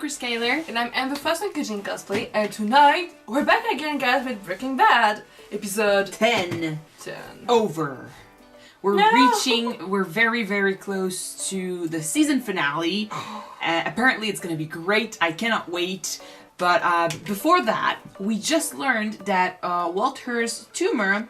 Chris Kaler. And I'm Amber Foster Kitchen Cosplay, and tonight we're back again, guys, with Breaking Bad, episode 10. Over. We're very, very close to the season finale. Apparently it's gonna be great. I cannot wait. But before that, we just learned that Walter's tumor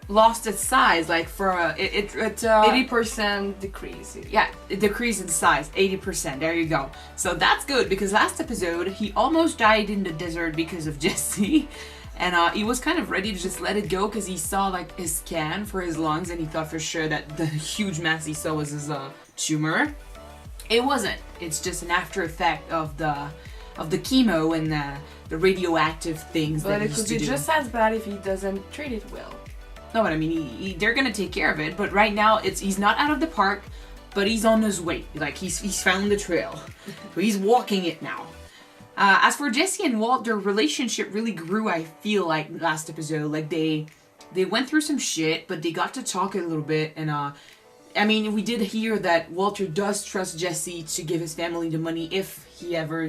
lost its size, like for 80% decrease. Yeah, it decreased in size, 80%. There you go. So that's good because last episode he almost died in the desert because of Jesse, and he was kind of ready to just let it go because he saw like his scan for his lungs and he thought for sure that the huge mass he saw was his tumor. It wasn't. It's just an after effect of the chemo and the radioactive things but that he it used could to be do. just as bad if he doesn't treat it well. No, but I mean, they're gonna take care of it. But right now, he's not out of the park, but he's on his way. Like he's found the trail, so he's walking it now. As for Jesse and Walt, their relationship really grew. I feel like last episode, like they went through some shit, but they got to talk a little bit. And I mean, we did hear that Walter does trust Jesse to give his family the money if he ever,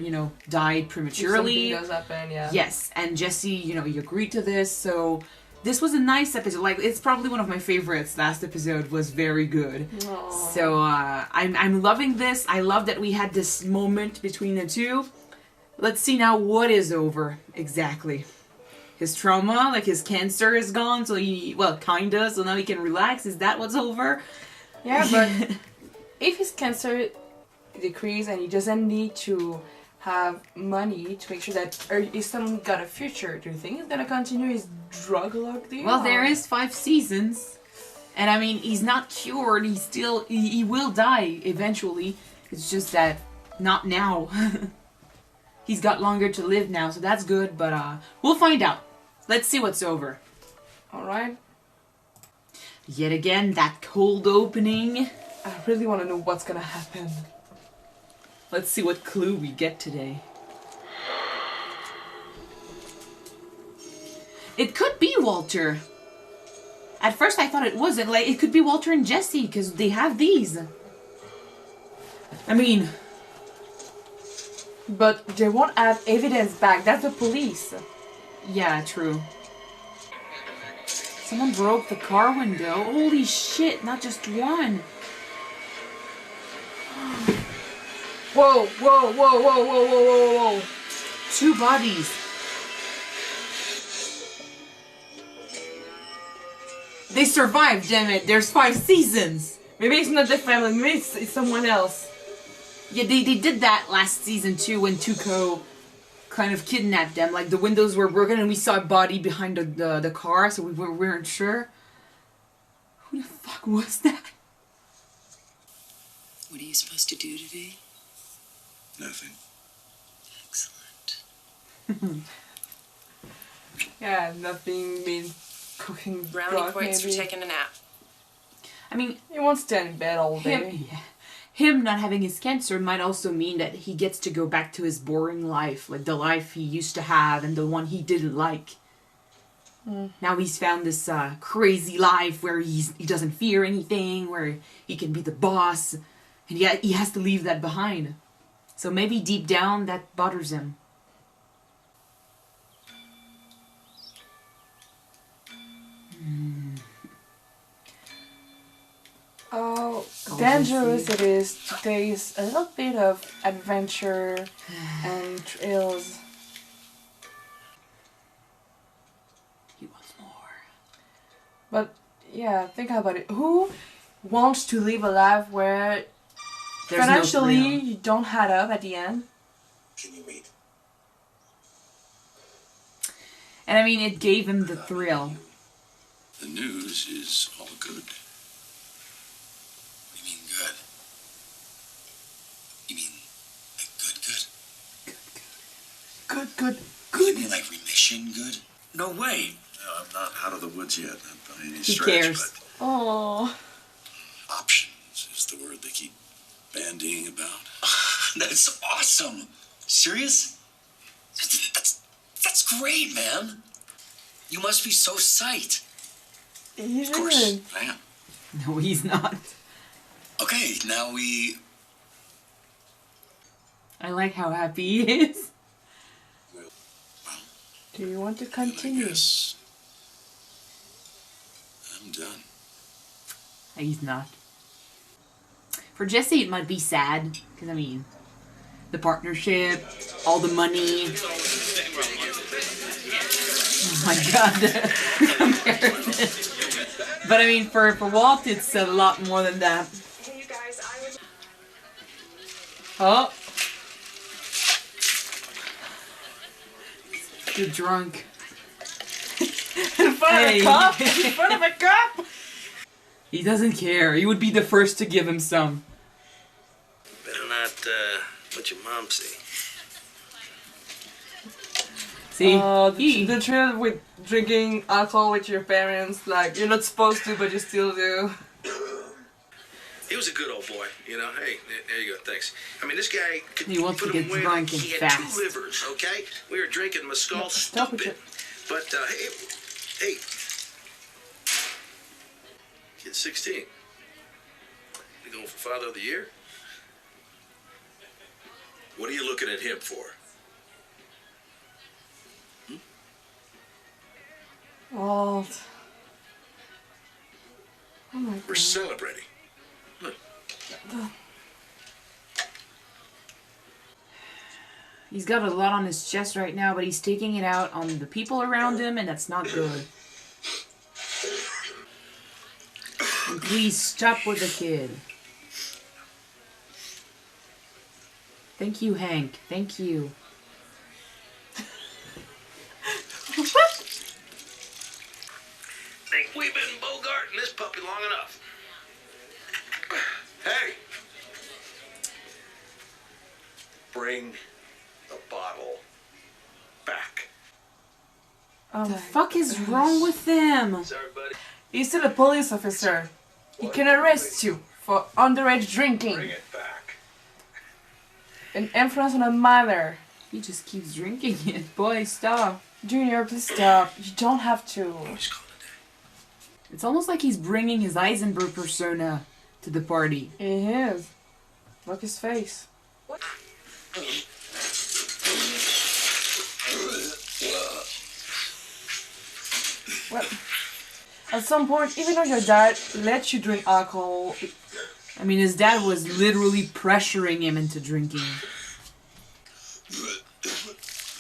died prematurely. If something does happen, yeah. Yes, and Jesse, he agreed to this, so. This was a nice episode. Like, it's probably one of my favorites. Last episode was very good. Aww. So, I'm loving this. I love that we had this moment between the two. Let's see now what is over, exactly. His trauma, like his cancer is gone, so kinda, so now he can relax. Is that what's over? Yeah, but if his cancer decreases and he doesn't need to have money to make sure that his son got a future, do you think he's gonna continue his drug log deal? Well, there is 5 seasons, and I mean, he's not cured. He will die eventually. It's just that not now. He's got longer to live now, so that's good. But we'll find out. Let's see what's over. All right. Yet again, that cold opening. I really want to know what's gonna happen. Let's see what clue we get today. It could be Walter. At first I thought it wasn't. Like, it could be Walter and Jesse, because they have these. I mean... But they won't have evidence back. That's the police. Yeah, true. Someone broke the car window. Holy shit, not just one. Whoa, whoa, whoa, whoa, whoa, whoa, whoa, whoa. 2 bodies. They survived, damn it. There's 5 seasons. Maybe it's not the family. Maybe it's someone else. Yeah, they did that last season too when Tuco kind of kidnapped them. Like, the windows were broken and we saw a body behind the car, so we weren't sure. Who the fuck was that? What are you supposed to do today? Nothing. Excellent. Yeah, nothing means cooking Brownie broth, points maybe. for taking a nap. I mean, He won't stay in bed all day. Him not having his cancer might also mean that he gets to go back to his boring life, like the life he used to have and the one he didn't like. Now he's found this crazy life where he doesn't fear anything, where he can be the boss, and yet he has to leave that behind. So maybe deep down that bothers him. Oh, dangerous it is to taste a little bit of adventure and thrills. He wants more. But yeah, think about it. Who wants to live a life where There's no financially thrill. you don't add up at the end? Can you wait? And I mean, it gave him the thrill. The news is all good. What do you mean good? You mean like good? Good. You mean like remission good? No way. No, I'm not out of the woods yet, not by any He stretch. cares. But Oh. options is the word they keep bandying about. That's awesome. Serious? That's great, man. You must be so psyched. He's Of course, I am. No, he's not. Okay, now we I like how happy he is. Do you want to I continue? guess I'm done. He's not. For Jesse, it might be sad. Because, I mean, the partnership, all the money. Oh my god, the comparison. But, I mean, for Walt, it's a lot more than that. Hey, you guys, I was. Oh. You're drunk. In front of a cop? In front of a cop? He doesn't care. He would be the first to give him some. Better not let your mom see. See? The thrill with drinking alcohol with your parents, like, you're not supposed to, but you still do. He was a good old boy, you know. Hey, there you go. Thanks. I mean, this guy could He wants put to him get away drunk like and he fast. had 2 livers. Okay, we were drinking Mescal, Stop with stupid. But hey, kid's 16. You going for Father of the Year? What are you looking at him for? Walt. Oh my We're god. celebrating. Look, He's got a lot on his chest right now, but he's taking it out on the people around him, and that's not good. And please stop with the kid. Thank you, Hank. Thank you. Think we've been bogarting this puppy long enough. hey! Bring the bottle back. Oh The my fuck is gosh. wrong with them? Sorry, buddy. He's still a police officer. He can arrest you for underage drinking Bring it back. and influence on a minor. He just keeps drinking it. Boy, stop. Junior, please stop. You don't have to. Always call it It's almost like he's bringing his Heisenberg persona to the party. He is. Look his face. Well, at some point, even though your dad lets you drink alcohol, I mean, his dad was literally pressuring him into drinking.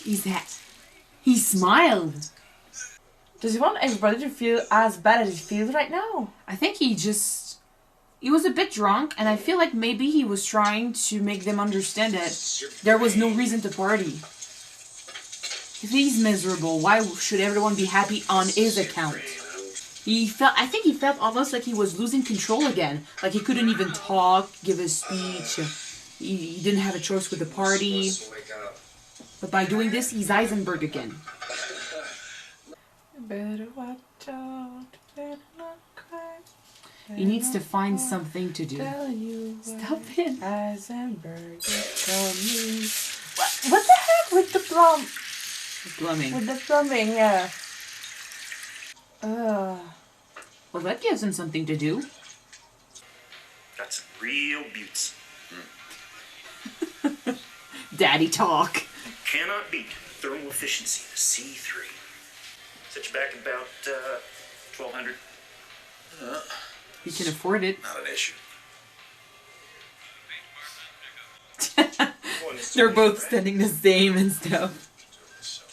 He smiled. does he want everybody to feel as bad as he feels right now? I think he was a bit drunk, and I feel like maybe he was trying to make them understand that there was no reason to party. If he's miserable, why should everyone be happy on his account? I think he felt almost like he was losing control again. Like he couldn't even talk, give his speech. He didn't have a choice with the party. But by doing this, he's Heisenberg again. Better watch out, better not cry. He needs to find something to do. Tell you Stop it. Heisenberg is coming. What the heck with the plum? Plumbing. With the plumbing, yeah. Well, that gives him something to do. Got some real buttes. Daddy talk. Cannot beat thermal efficiency, the C3. Set you back about 1,200. He can afford it. Not an issue. They're both standing the same and stuff.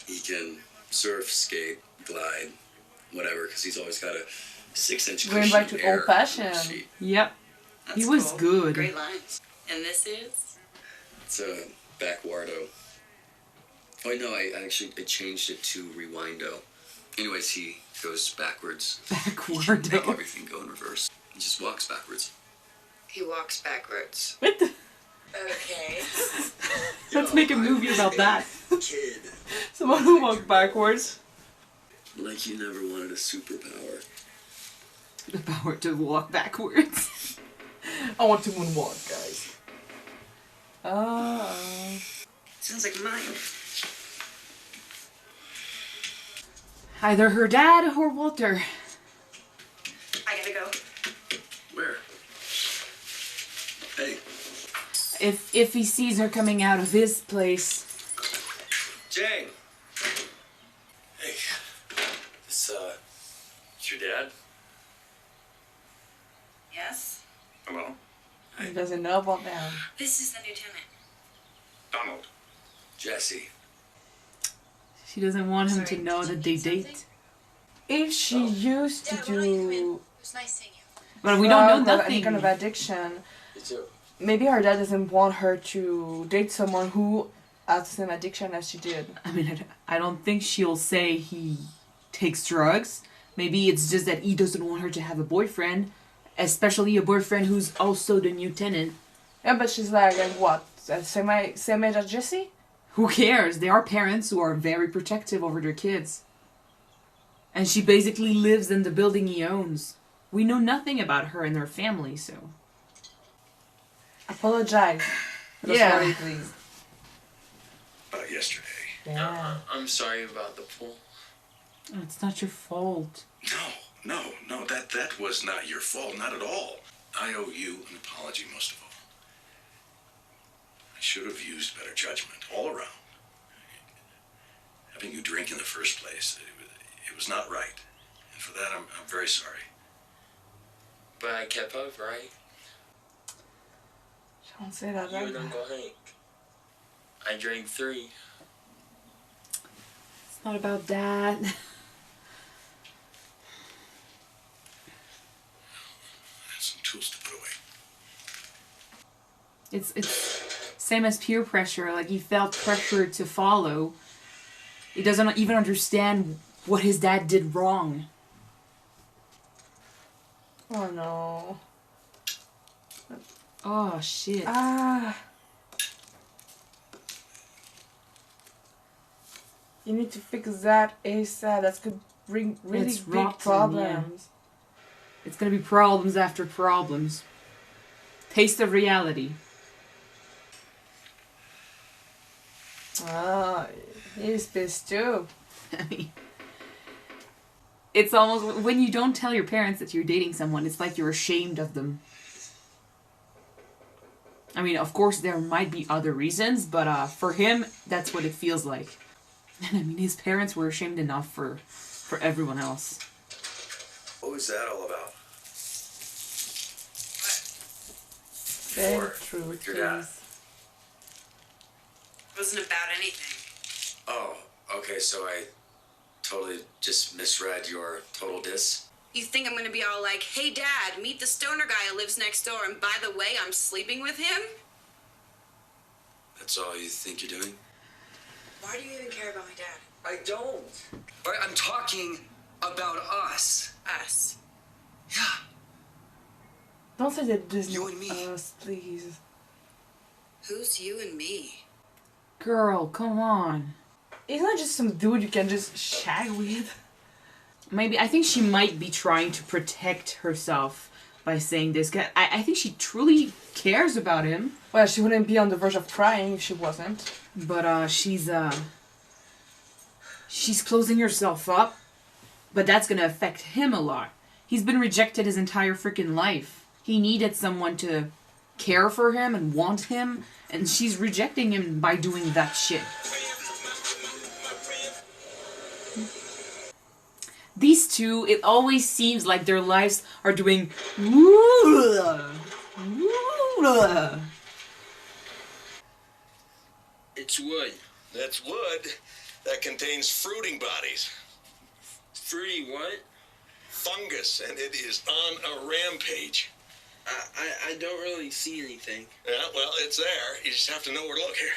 He can surf, skate, glide, whatever, because he's always got a 6-inch Going cushion back to air old-fashioned. under his feet. Yep. He was cool. good. Great lines. And this is? It's a backwardo. Oh, wait, no, I changed it to rewindo. Anyways, he goes backwards. Make Backward. everything go in reverse. He just walks backwards. He walks backwards. What the? Okay. Let's make a movie about that. Kid, Someone who walked backwards. like you never wanted a superpower. The power to walk backwards. I want to moonwalk, guys. Sounds like mine. Either her dad or Walter. I gotta go. Where? Hey, if he sees her coming out of his place. Jane. Hey, this it's your dad? Yes? Hello? He doesn't know about them. This is the lieutenant. Donald. Jesse. She doesn't want him Sorry, to know did you that they need something? date. If she used to Dad, why don't you come in? do It was nice seeing you. But we don't know drug or nothing. any kind of addiction, You too. maybe her dad doesn't want her to date someone who has the same addiction as she did. I mean, I don't think she'll say he takes drugs. Maybe it's just that he doesn't want her to have a boyfriend, especially a boyfriend who's also the lieutenant. Yeah, but she's like what? Same age as Jesse? Who cares? There are parents who are very protective over their kids. And she basically lives in the building he owns. We know nothing about her and her family, so... Apologize. For the Yeah. story, please. Yesterday. Yeah. I'm sorry about the pool. Oh, it's not your fault. No, that was not your fault, not at all. I owe you an apology most of all. I should have used better judgment all around. Having you drink in the first place, it was not right. And for that, I'm very sorry. But I kept up, right? Don't say that You like and that. Uncle Hank. I drank 3. It's not about that. I have some tools to put away. It's same as peer pressure. Like, he felt pressured to follow. He doesn't even understand what his dad did wrong. Oh no. Oh, shit. Ah. You need to fix that ASAP. That could bring really It's big rotten, problems. It's gonna be problems after problems. Taste of reality. Ah, he's pissed too. I mean, it's almost when you don't tell your parents that you're dating someone, it's like you're ashamed of them. I mean, of course, there might be other reasons, but for him, that's what it feels like. And I mean, his parents were ashamed enough for everyone else. What was that all about? Very Before, true, with your dad. please. It wasn't about anything. Oh, okay, so I totally just misread your total diss. You think I'm gonna be all like, hey dad, meet the stoner guy who lives next door, and by the way, I'm sleeping with him? That's all you think you're doing? Why do you even care about my dad? I don't. But I'm talking about us. Us. Yeah. Don't say that this You and me. us, please. Who's you and me? Girl, come on. He's not just some dude you can just shag with. Maybe, I think she might be trying to protect herself by saying this. I think she truly cares about him. Well, she wouldn't be on the verge of crying if she wasn't. But she's closing herself up. But that's gonna affect him a lot. He's been rejected his entire freaking life. He needed someone to care for him and want him, and she's rejecting him by doing that shit. These two, it always seems like their lives are doing It's wood. That's wood that contains fruiting bodies. Fruity what? Fungus, and it is on a rampage. I don't really see anything. Yeah, well, it's there. You just have to know where to look here.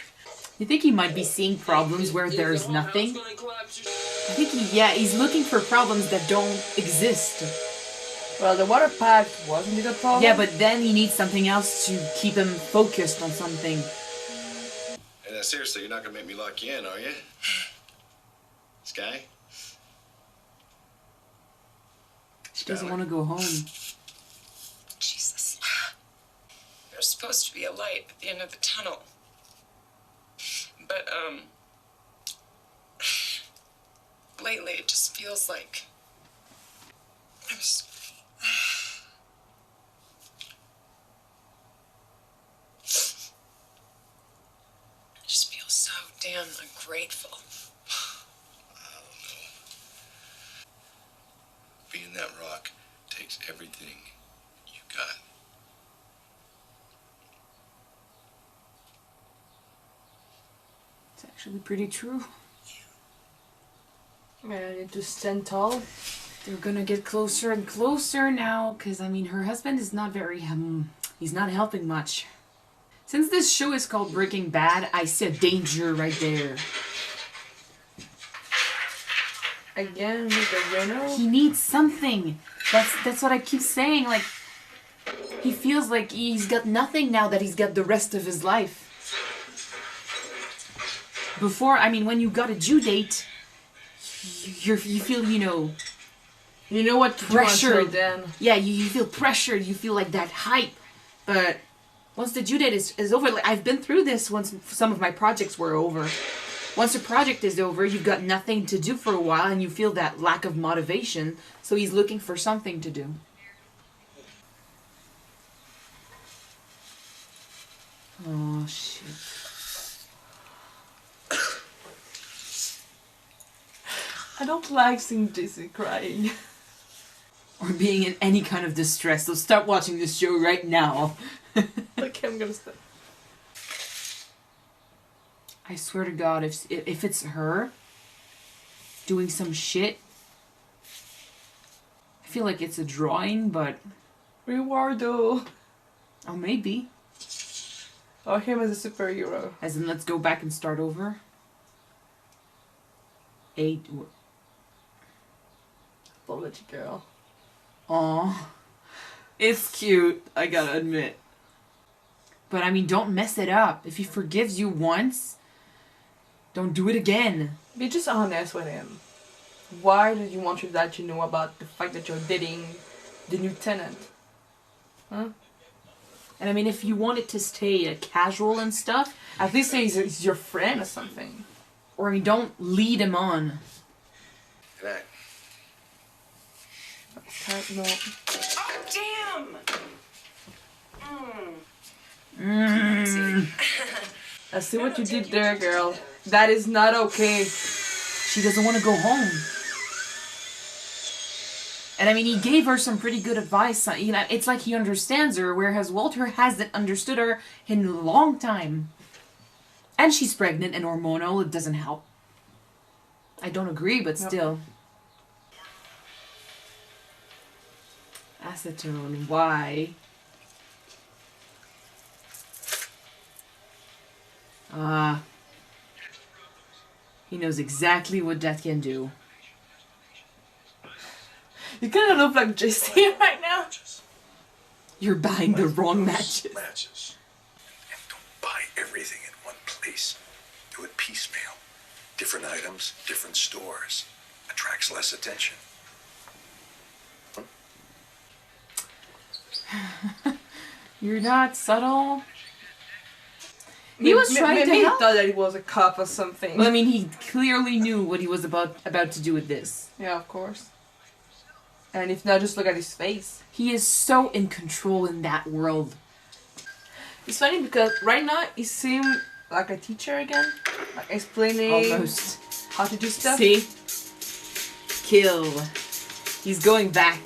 You think he might be seeing problems where there's nothing? I think he's looking for problems that don't exist. Well, the water pact wasn't a good problem. Yeah, but then he needs something else to keep him focused on something. Hey, seriously, you're not gonna make me lock you in, are you? Sky? She doesn't want to go home. Jesus. There's supposed to be a light at the end of the tunnel. But, lately it just feels like I'm am ungrateful. I don't know. Being that rock takes everything you got. It's actually pretty true. I need to stand tall. They're gonna get closer and closer now, because, I mean, her husband is not very, he's not helping much. Since this show is called Breaking Bad, I see a danger right there. Again with the Renault. He needs something. That's what I keep saying, like, he feels like he's got nothing now that he's got the rest of his life. Before, I mean, when you got a due date, you feel, you know... You know what pressured. Then. Yeah, you feel pressured. You feel like that hype. But once the due date is over, like, I've been through this once some of my projects were over. Once a project is over, you've got nothing to do for a while, and you feel that lack of motivation. So he's looking for something to do. Oh shit. I don't like seeing Jesse crying. Or being in any kind of distress. So stop watching this show right now. Okay, I'm gonna stop. I swear to God, if it's her doing some shit, I feel like it's a drawing, but... Rewardo. Oh, maybe. Or him as a superhero. As in, let's go back and start over. 8... Apology girl. Aw. It's cute, I gotta admit. But I mean, don't mess it up. If he forgives you once, don't do it again. Be just honest with him. Why did you want your dad to know about the fact that you're dating the new tenant? Huh? And I mean, if you want it to stay casual and stuff, At least say he's your friend or something. or I mean, don't lead him on. Good night. No. Oh, damn! I see what you did there, girl. That is not okay. She doesn't want to go home. And I mean, he gave her some pretty good advice. You know, it's like he understands her, whereas Walter hasn't understood her in a long time. And she's pregnant and hormonal. It doesn't help. I don't agree, but still. Acetone, why? He knows exactly what that can do. You kind of look like JC right now. You're buying the wrong matches. Matches. And don't buy everything in one place. Do it piecemeal. Different items, different stores. Attracts less attention. You're not subtle. He was trying to maybe help. he thought that he was a cop or something. Well, I mean, he clearly knew what he was about to do with this. Yeah, of course. And if not, just look at his face. He is so in control in that world. It's funny because right now he seemed like a teacher again, like explaining Almost. how to do stuff. See? Kill. He's going back.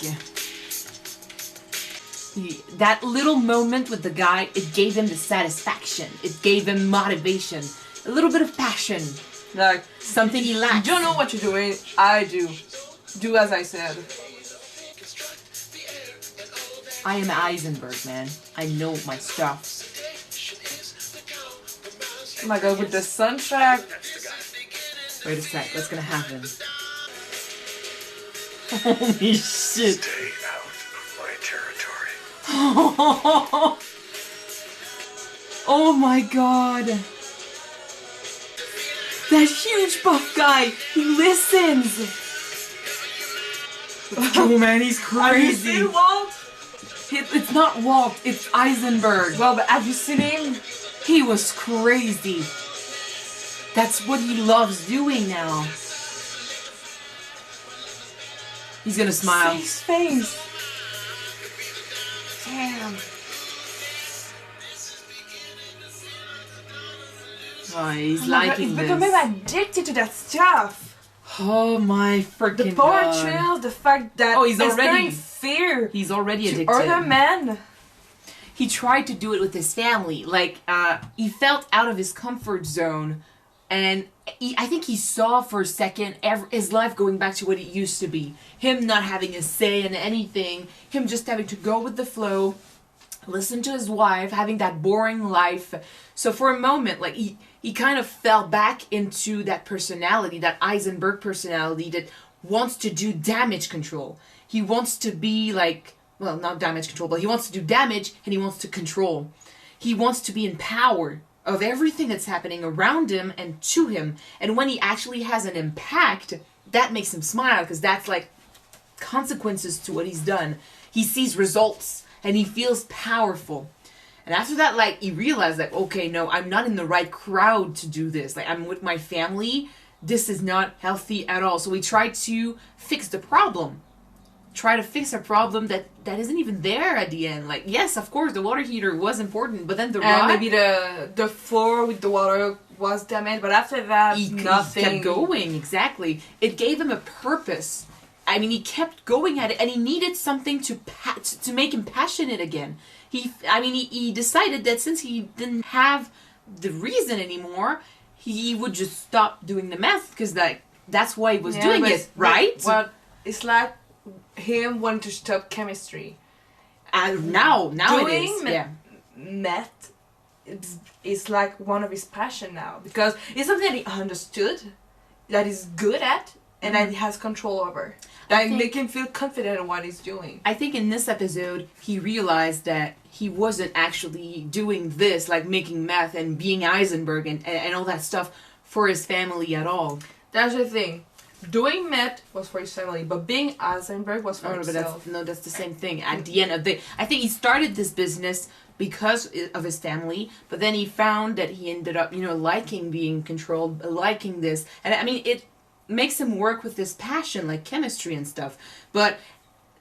That little moment with the guy, it gave him the satisfaction. It gave him motivation. A little bit of passion. Like, Something he you lacks. don't know what you're doing. I do. Do as I said. I am Heisenberg, man. I know my stuff. Oh my god, with the soundtrack. Wait a sec, what's gonna happen? Holy shit. Stay out of my territory. Oh my god. That huge buff guy, he listens. Oh man, he's Have you crazy. seen Walt? It's not Walt, it's Heisenberg. Well, but have you seen him? He was crazy. That's what he loves doing now. He's gonna smile. See his face. Damn. Oh, he's Oh my God, liking he's this. becoming addicted to that stuff. Oh my The freaking power god. trail, the fact that Oh, he's it's already- carrying fear He's already to addicted. other men. He tried to do it with his family. Like, he felt out of his comfort zone. And I think he saw for a second his life going back to what it used to be. Him not having a say in anything. Him just having to go with the flow. Listen to his wife. Having that boring life. So for a moment, like, he kind of fell back into that personality. That Heisenberg personality that wants to do damage control. He wants to be like... Well, not damage control, but he wants to do damage and he wants to control. He wants to be in power of everything that's happening around him and to him. And when he actually has an impact, that makes him smile because that's like consequences to what he's done. He sees results and he feels powerful. And after that, like, he realized that, okay, no, I'm not in the right crowd to do this. Like, I'm with my family. This is not healthy at all. So we tried to fix the problem. Try to fix a problem that isn't even there at the end. Like, yes, of course, the water heater was important, but then the And rod, maybe the floor with the water was damaged, but after that, he nothing. kept going. Exactly. It gave him a purpose. I mean, he kept going at it, and he needed something to make him passionate again. He decided that since he didn't have the reason anymore, he would just stop doing the meth because that's why he was doing it, right? But it's like him wanting to stop chemistry. And now it Doing is. Yeah. meth is like one of his passion now because it's something that he understood, that he's good at, and that he has control over. That make him feel confident in what he's doing. I think in this episode, he realized that he wasn't actually doing this, like making meth and being Heisenberg and all that stuff for his family at all. That's the thing. Doing meth was for his family, but being Heisenberg was for Oh, but himself. that's the same thing. At the end of I think he started this business because of his family, but then he found that he ended up, liking being controlled, liking this. And I mean, it makes him work with this passion, like chemistry and stuff. But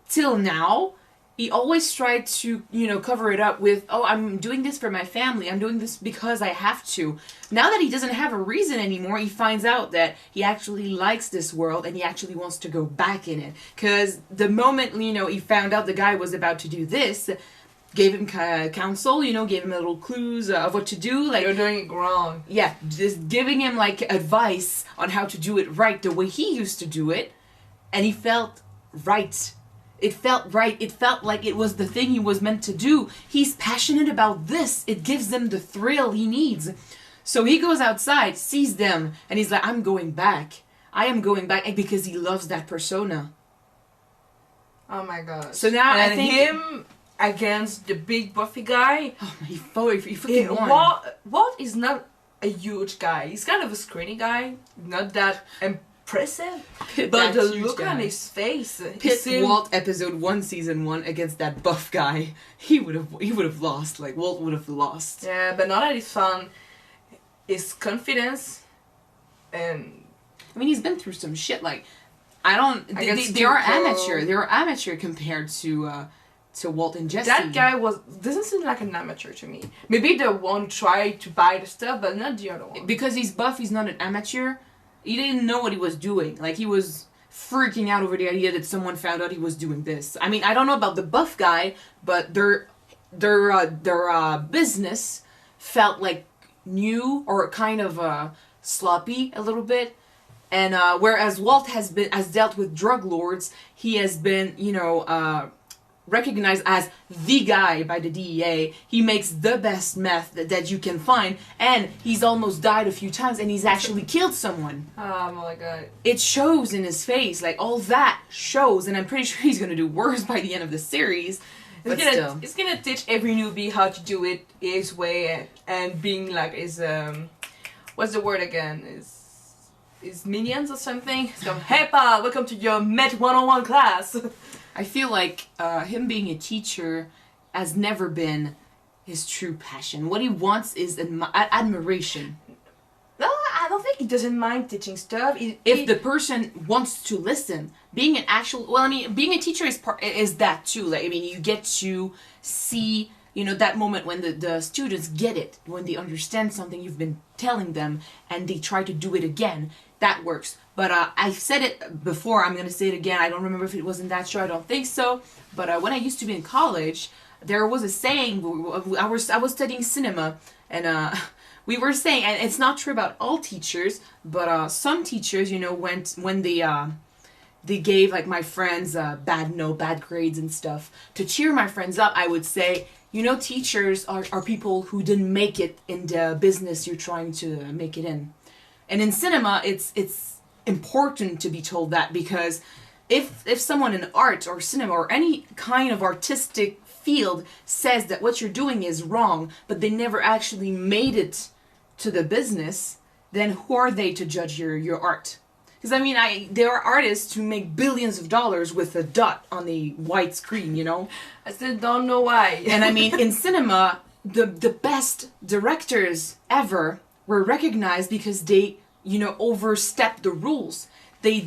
till now, he always tried to, cover it up with, oh, I'm doing this for my family. I'm doing this because I have to. Now that he doesn't have a reason anymore, he finds out that he actually likes this world and he actually wants to go back in it. Because the moment, he found out the guy was about to do this, gave him counsel, gave him little clues of what to do. Like, You're doing it wrong. yeah, just giving him, like, advice on how to do it right, the way he used to do it. And he felt right. It felt right. It felt like it was the thing he was meant to do. He's passionate about this. It gives him the thrill he needs. So he goes outside, sees them, and he's like, I'm going back. I am going back because he loves that persona. Oh my god. So now and I think... him against the big buffy guy. Oh, he freaking won. Walt is not a huge guy. He's kind of a skinny guy. Not that impressive. But That the huge look guy. on his face. Pit Walt episode 1 season 1 against that buff guy. He would have lost. Like, Walt would have lost. Yeah, but now that he's found his confidence and... I mean, he's been through some shit. Like, I don't... Against They are Tuco. amateur. They are amateur compared to Walt and Jesse. That guy doesn't seem like an amateur to me. Maybe the one tried to buy the stuff, but not the other one. Because he's buff, he's not an amateur. He didn't know what he was doing. Like, he was freaking out over the idea that someone found out he was doing this. I mean, I don't know about the buff guy, but their business felt like new or kind of sloppy a little bit. And whereas Walt has dealt with drug lords, he has been, recognized as the guy by the DEA. He makes the best meth that you can find, and he's almost died a few times, and he's actually killed someone. Oh my god. It shows in his face, like, all that shows, and I'm pretty sure he's gonna do worse by the end of the series. But still. It's gonna teach every newbie how to do it his way and being like his what's the word again? His minions or something. So, hey pal, welcome to your Met 101 class. I feel like him being a teacher has never been his true passion. What he wants is admiration. No, I don't think he doesn't mind teaching stuff. If the person wants to listen, being an actual... Well, I mean, being a teacher is that too. Like, I mean, you get to see, you know, that moment when the students get it, when they understand something you've been telling them and they try to do it again, that works. But I've said it before, I'm going to say it again. I don't remember if it was in that show, I don't think so. But when I used to be in college, there was a saying, I was studying cinema, and we were saying, and it's not true about all teachers, but some teachers, you know, when they gave like my friends bad grades and stuff, to cheer my friends up, I would say, you know, teachers are people who didn't make it in the business you're trying to make it in. And in cinema, it's important to be told that, because if someone in art or cinema or any kind of artistic field says that what you're doing is wrong, but they never actually made it to the business, then who are they to judge your art? Because I mean, there are artists who make billions of dollars with a dot on the white screen, you know? I still don't know why. And I mean, in cinema, the best directors ever were recognized because they, you know, overstepped the rules. They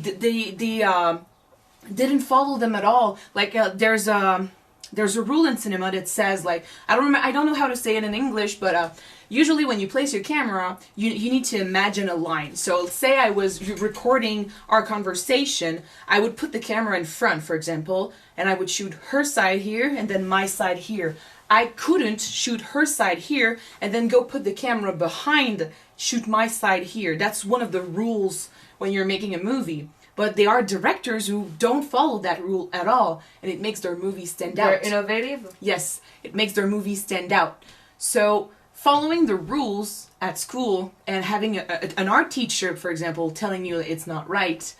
didn't follow them at all. Like there's a rule in cinema that says, like, I don't know how to say it in English, but usually when you place your camera, you need to imagine a line. So say I was recording our conversation, I would put the camera in front, for example, and I would shoot her side here and then my side here. I couldn't shoot her side here and then go put the camera behind, shoot my side here. That's one of the rules when you're making a movie. But there are directors who don't follow that rule at all, and it makes their movies stand out. They're innovative? Yes, it makes their movies stand out. So following the rules at school and having an art teacher, for example, telling you that it's not right,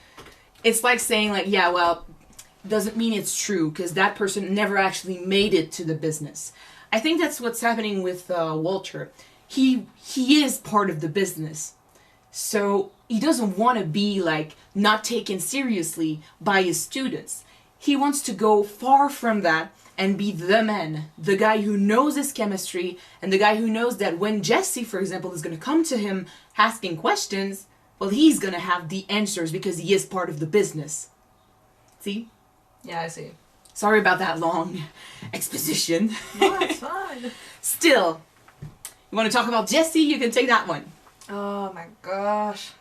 it's like saying, like, yeah, well, doesn't mean it's true, because that person never actually made it to the business. I think that's what's happening with Walter. He is part of the business. So he doesn't want to be, like, not taken seriously by his students. He wants to go far from that and be the man, the guy who knows his chemistry, and the guy who knows that when Jesse, for example, is going to come to him asking questions, well, he's going to have the answers because he is part of the business. See? Yeah, I see. Sorry about that long exposition. No, it's fine. Still, you want to talk about Jesse? You can take that one. Oh my gosh.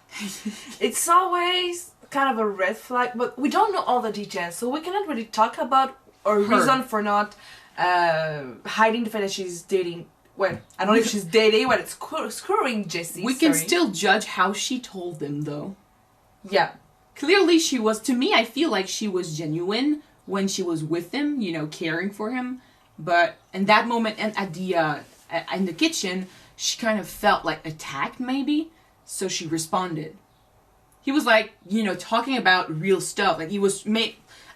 It's always kind of a red flag, but we don't know all the details, so we cannot really talk about or reason for not hiding the fact that she's dating. Well, I don't know if she's dating, but it's screwing Jesse. We can still judge how she told him, though. Yeah. Clearly she was, to me, I feel like she was genuine when she was with him, you know, caring for him. But in that moment, and at the in the kitchen, she kind of felt like attacked, maybe. So she responded. He was like, you know, talking about real stuff. Like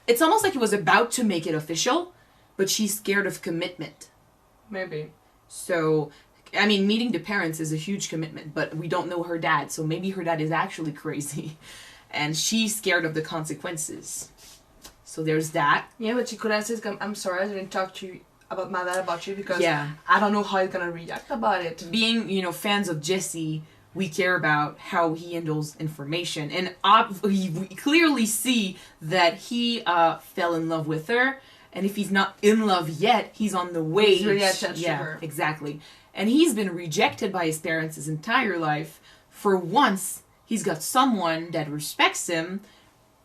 it's almost like he was about to make it official, but she's scared of commitment. Maybe. So, I mean, meeting the parents is a huge commitment, but we don't know her dad, so maybe her dad is actually crazy. And she's scared of the consequences. So there's that. Yeah, but she could have said, I'm sorry, I didn't talk to you about my dad about you because yeah. I don't know how he's gonna react about it. Being, you know, fans of Jesse, we care about how he handles information. And we clearly see that he fell in love with her. And if he's not in love yet, he's on the way. He's really attached to her. Exactly. And he's been rejected by his parents his entire life. For once, he's got someone that respects him,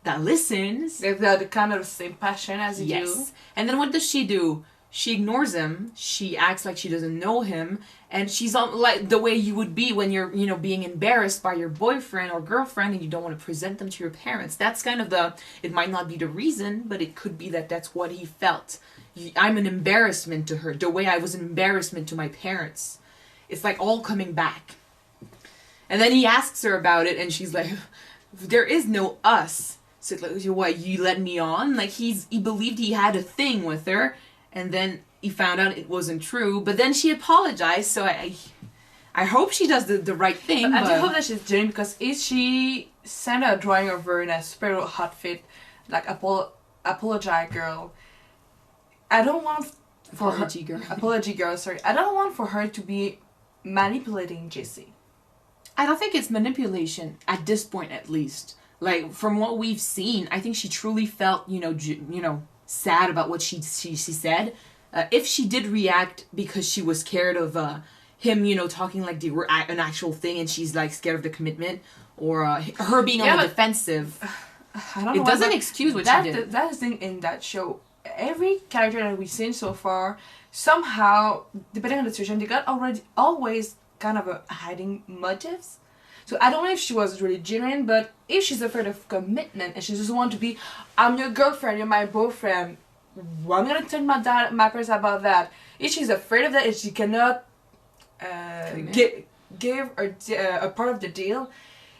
that listens. They've got the kind of same passion as you do. And then what does she do? She ignores him. She acts like she doesn't know him. And she's like the way you would be when you're, you know, being embarrassed by your boyfriend or girlfriend and you don't want to present them to your parents. That's kind of it might not be the reason, but it could be that that's what he felt. I'm an embarrassment to her, the way I was an embarrassment to my parents. It's like all coming back. And then he asks her about it and she's like, there is no us. So like, what, you let me on? Like he believed he had a thing with her. And then he found out it wasn't true. But then she apologized. So I hope she does the right thing. But I do hope that she's doing, because if she sent a drawing of her in a super outfit, like apology girl, I don't want for Apology girl. Apology girl, sorry. I don't want for her to be manipulating Jesse. I don't think it's manipulation at this point, at least. Like from what we've seen, I think she truly felt, you know, sad about what she said. if she did react because she was scared of him, you know, talking like they were an actual thing, and she's like scared of the commitment, or her being on the defensive, I don't know. It doesn't excuse what she did. That's the thing in that show. Every character that we've seen so far, somehow, depending on the situation, they got always kind of a hiding motives. So I don't know if she was really genuine, but if she's afraid of commitment and she just wants to be, I'm your girlfriend, you're my boyfriend, I'm gonna tell my parents about that. If she's afraid of that, if she cannot give a part of the deal,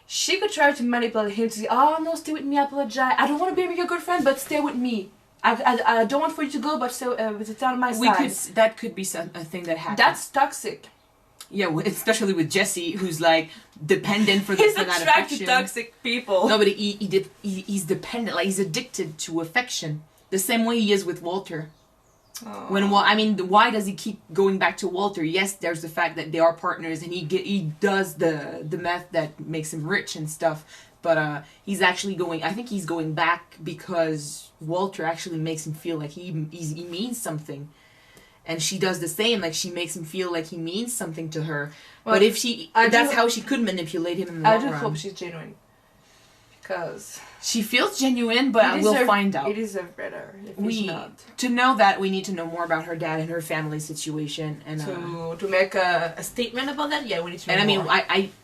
she could try to manipulate him to say, oh no, stay with me, I apologize. I don't want to be your girlfriend, but stay with me. I don't want for you to go, but stay on my side. That could be a thing that happens. That's toxic. Yeah, especially with Jesse, who's like dependent for He's that attracted affection. to toxic people. No, but he's dependent. Like, he's addicted to affection, the same way he is with Walter. Oh. Why does he keep going back to Walter? Yes, there's the fact that they are partners, and he does the meth that makes him rich and stuff. But he's actually going. I think he's going back because Walter actually makes him feel like he means something, and she does the same. Like, she makes him feel like he means something to her. Well, but if that's how she could manipulate him in the long run. I do hope she's genuine, because she feels genuine, but we'll find out. It deserves better. If it's not. To know that, we need to know more about her dad and her family situation, and to make a statement about that. Yeah, we need to know more.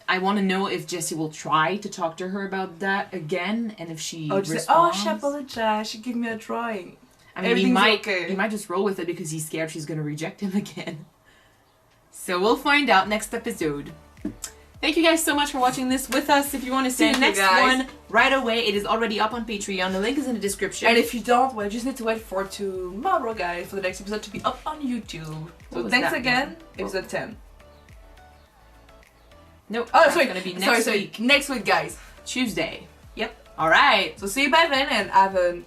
I want to know if Jesse will try to talk to her about that again, and if she responds. She apologized. She gave me a drawing. I mean, he might just roll with it because he's scared she's going to reject him again. So we'll find out next episode. Thank you guys so much for watching this with us. If you want to see the next one right away, it is already up on Patreon. The link is in the description. And if you don't, well, just need to wait for tomorrow, guys, for the next episode to be up on YouTube. So thanks again. Episode 10. Nope. Oh, sorry. It's going to be next week. Next week, guys. Tuesday. Yep. All right. So see you by then, and have a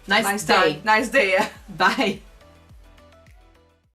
nice day. Nice day. Bye.